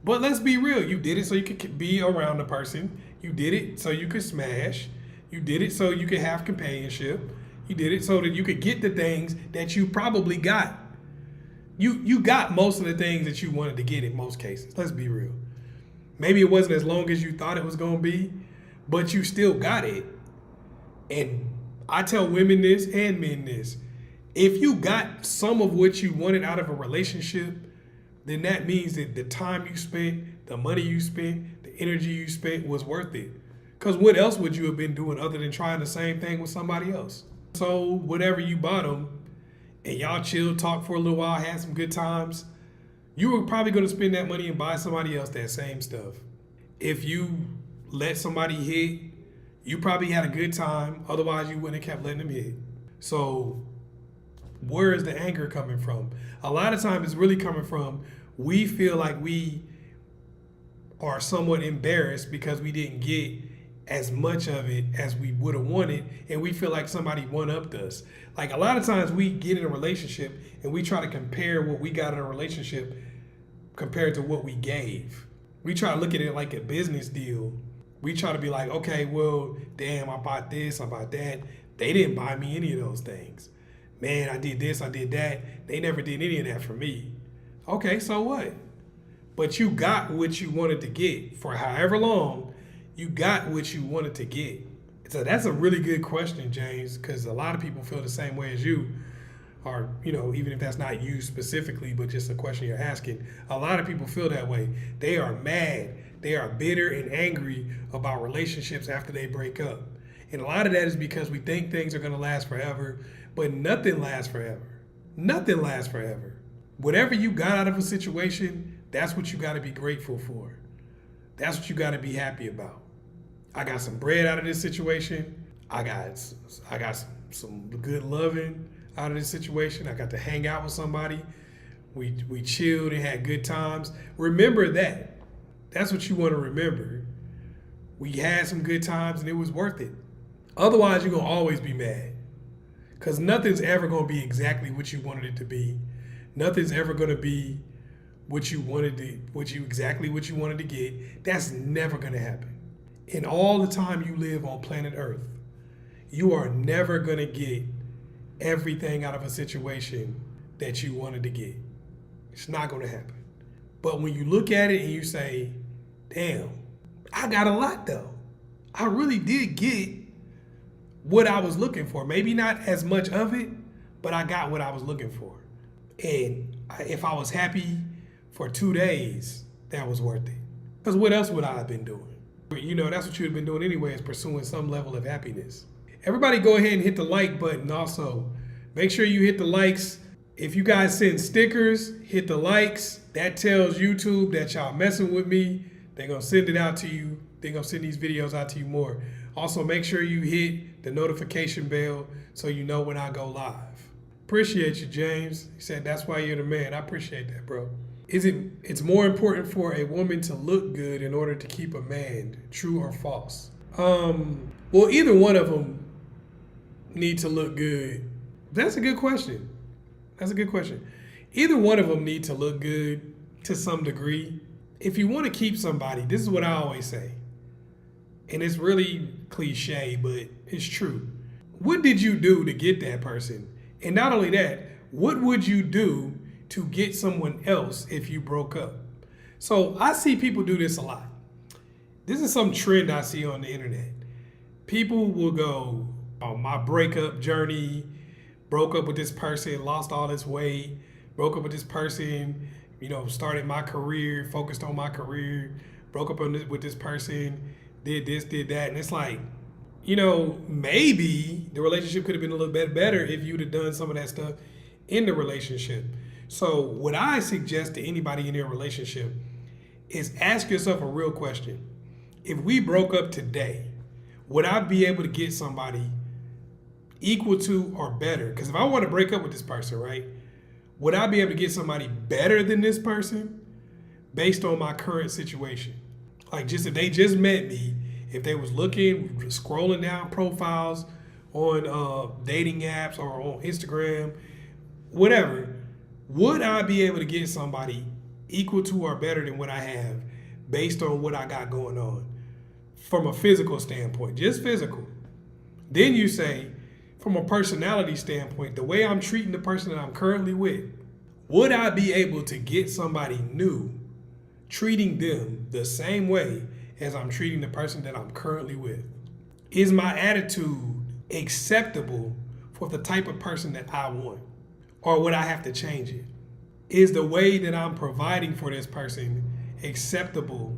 But let's be real. You did it so you could be around the person. You did it so you could smash. You did it so you could have companionship. You did it so that you could get the things that you probably got. You got most of the things that you wanted to get in most cases. Let's be real. Maybe it wasn't as long as you thought it was going to be, but you still got it. And I tell women this and men this. If you got some of what you wanted out of a relationship, then that means that the time you spent, the money you spent, the energy you spent was worth it. Because what else would you have been doing other than trying the same thing with somebody else? So whatever you bought them, and y'all chilled, talked for a little while, had some good times, you were probably going to spend that money and buy somebody else that same stuff. If you let somebody hit, you probably had a good time. Otherwise, you wouldn't have kept letting them hit. So where is the anger coming from? A lot of times it's really coming from we feel like we are somewhat embarrassed because we didn't get as much of it as we would have wanted, and we feel like somebody one-upped us. Like a lot of times we get in a relationship and we try to compare what we got in a relationship compared to what we gave. We try to look at it like a business deal. We try to be like, okay, well, damn, I bought this, I bought that. They didn't buy me any of those things. Man, I did this, I did that. They never did any of that for me. Okay, so what? But you got what you wanted to get for however long. You got what you wanted to get. So that's a really good question, James, because a lot of people feel the same way as you. Or, even if that's not you specifically, but just a question you're asking. A lot of people feel that way. They are mad. They are bitter and angry about relationships after they break up. And a lot of that is because we think things are going to last forever, but nothing lasts forever. Nothing lasts forever. Whatever you got out of a situation, that's what you got to be grateful for. That's what you got to be happy about. I got some bread out of this situation. I got some good loving out of this situation. I got to hang out with somebody. We chilled and had good times. Remember that. That's what you want to remember. We had some good times and it was worth it. Otherwise, you're going to always be mad. Because nothing's ever going to be exactly what you wanted it to be. Nothing's ever going to be what you wanted to get. That's never going to happen. In all the time you live on planet Earth, you are never going to get everything out of a situation that you wanted to get. It's not going to happen. But when you look at it and you say, damn, I got a lot though. I really did get what I was looking for. Maybe not as much of it, but I got what I was looking for. And if I was happy for 2 days, that was worth it. Because what else would I have been doing? That's what you'd have been doing anyway, is pursuing some level of happiness. Everybody go ahead and hit the like button also. Make sure you hit the likes. If you guys send stickers, hit the likes. That tells YouTube that y'all messing with me. They're going to send it out to you. They're going to send these videos out to you more. Also, make sure you hit the notification bell so you know when I go live. Appreciate you, James. He said that's why you're the man. I appreciate that, bro. It's more important for a woman to look good in order to keep a man, true or false? Well, either one of them need to look good. That's a good question. Either one of them need to look good to some degree. If you want to keep somebody, this is what I always say. And it's really cliche, but it's true. What did you do to get that person? And not only that, what would you do to get someone else if you broke up? So I see people do this a lot. This is some trend I see on the internet. People will go, oh, my breakup journey, broke up with this person, lost all this weight, broke up with this person, started my career, focused on my career, broke up with this person, did this, did that. And it's like, maybe the relationship could have been a little bit better if you'd have done some of that stuff in the relationship. So what I suggest to anybody in their relationship is ask yourself a real question. If we broke up today, would I be able to get somebody equal to or better? Because if I want to break up with this person, right, would I be able to get somebody better than this person based on my current situation? Like, just if they just met me, if they was looking, scrolling down profiles on dating apps or on Instagram, whatever, would I be able to get somebody equal to or better than what I have based on what I got going on from a physical standpoint, just physical? Then you say, from a personality standpoint, the way I'm treating the person that I'm currently with, would I be able to get somebody new treating them the same way as I'm treating the person that I'm currently with? Is my attitude acceptable for the type of person that I want? Or would I have to change it? Is the way that I'm providing for this person acceptable,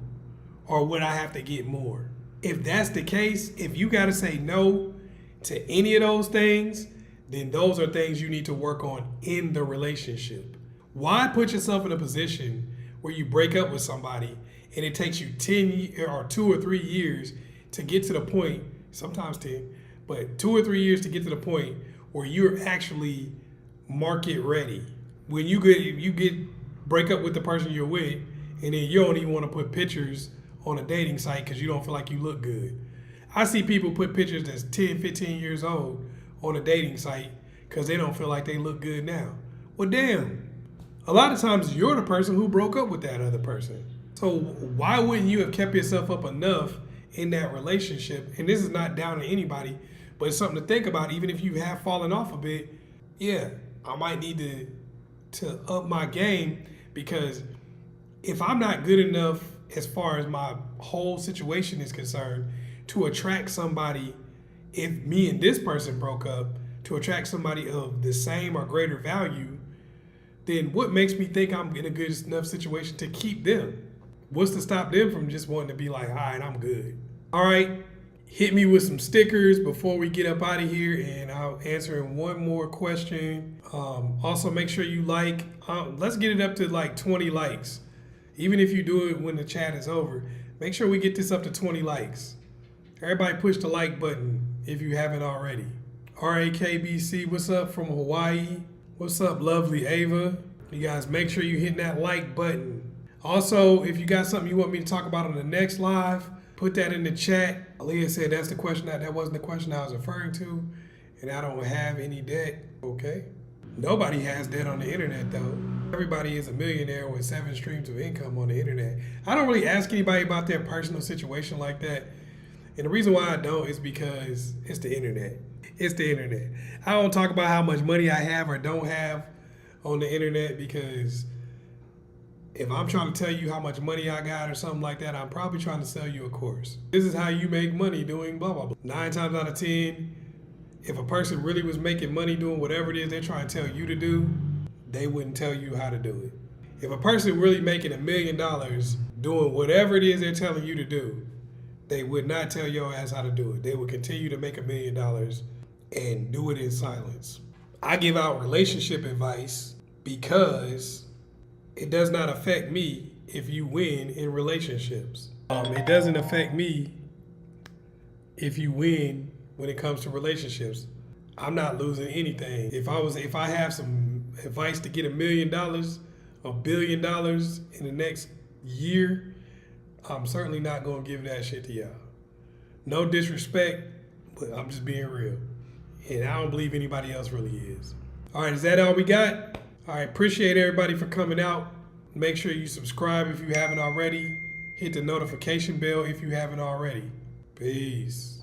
or would I have to get more? If that's the case, if you got to say no to any of those things, then those are things you need to work on in the relationship. Why put yourself in a position where you break up with somebody and it takes you 10 or 2 or 3 years to get to the point, sometimes 10, but 2 or 3 years to get to the point where you're actually market ready? When you break up with the person you're with, and then you don't even want to put pictures on a dating site because you don't feel like you look good. I see people put pictures that's 10, 15 years old on a dating site because they don't feel like they look good now. Well, damn. A lot of times you're the person who broke up with that other person. So why wouldn't you have kept yourself up enough in that relationship? And this is not down to anybody, but it's something to think about. Even if you have fallen off a bit, yeah, I might need to up my game, because if I'm not good enough as far as my whole situation is concerned to attract somebody, if me and this person broke up, to attract somebody of the same or greater value, then what makes me think I'm in a good enough situation to keep them? What's to stop them from just wanting to be like, all right, I'm good? All right, hit me with some stickers before we get up out of here, and I'll answer one more question. Also, make sure you like. Let's get it up to like 20 likes. Even if you do it when the chat is over, make sure we get this up to 20 likes. Everybody push the like button if you haven't already. RAKBC, what's up from Hawaii? What's up, lovely Ava? You guys make sure you hit that like button. Also, if you got something you want me to talk about on the next live, put that in the chat. Aaliyah said that's the question. That wasn't the question I was referring to, and I don't have any debt. Okay. Nobody has debt on the internet though. Everybody is a millionaire with 7 streams of income on the internet. I don't really ask anybody about their personal situation like that. And the reason why I don't is because it's the internet. It's the internet. I don't talk about how much money I have or don't have on the internet, because if I'm trying to tell you how much money I got or something like that, I'm probably trying to sell you a course. This is how you make money doing blah, blah, blah. 9 times out of 10, if a person really was making money doing whatever it is they're trying to tell you to do, they wouldn't tell you how to do it. If a person really making $1 million doing whatever it is they're telling you to do, they would not tell your ass how to do it. They would continue to make $1 million and do it in silence. I give out relationship advice because it does not affect me if you win in relationships. It doesn't affect me if you win when it comes to relationships. I'm not losing anything. If I have some advice to get $1 million, $1 billion in the next year, I'm certainly not gonna give that shit to y'all. No disrespect, but I'm just being real. And I don't believe anybody else really is. All right, is that all we got? All right, appreciate everybody for coming out. Make sure you subscribe if you haven't already. Hit the notification bell if you haven't already. Peace.